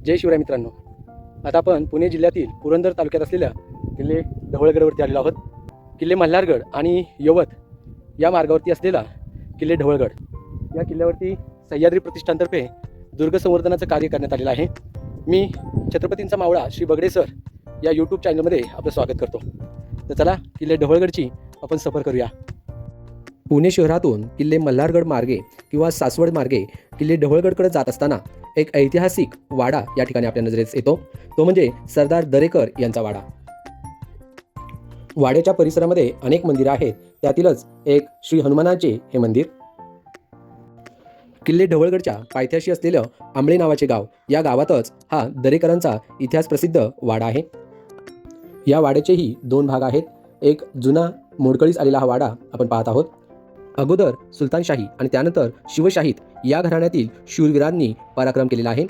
जय शिवराय मित्रांनो, आता आपण पुणे जिल्ह्यातील पुरंदर तालुक्यात असलेल्या किल्ले ढवळगडवरती आलेलो आहोत. किल्ले मल्हारगड आणि यवत या मार्गावरती असलेला किल्ले ढवळगड या किल्ल्यावरती सह्याद्री प्रतिष्ठानतर्फे दुर्ग संवर्धनाचं कार्य करण्यात आलेलं आहे. मी छत्रपतींचा मावळा श्री बगडे सर या यूट्यूब चॅनलमध्ये आपलं स्वागत करतो. तर चला किल्ले ढवळगडची आपण सफर करूया. पुणे शहरातून किल्ले मल्हारगड मार्गे किंवा सासवड मार्गे किल्ले ढवळगडकडे जात असताना एक ऐतिहासिक वाडा या ठिकाणी आपल्या नजरेस येतो. तो म्हणजे सरदार दरेकर यांचा वाडा. वाड्याच्या परिसरामध्ये अनेक मंदिरं आहेत, त्यातीलच एक श्री हनुमानाचे हे मंदिर. किल्ले ढवळगडच्या पायथ्याशी असलेलं आंबळे नावाचे गाव, या गावातच हा दरेकरांचा इतिहास प्रसिद्ध वाडा आहे. या वाड्याचेही दोन भाग आहेत. एक जुना मोडकळीस आलेला हा वाडा आपण पाहत आहोत. अगोदर सुलतानशाही आणि त्यानंतर शिवशाहीत या घराण्यातील शूरवीरांनी पराक्रम केलेला आहे.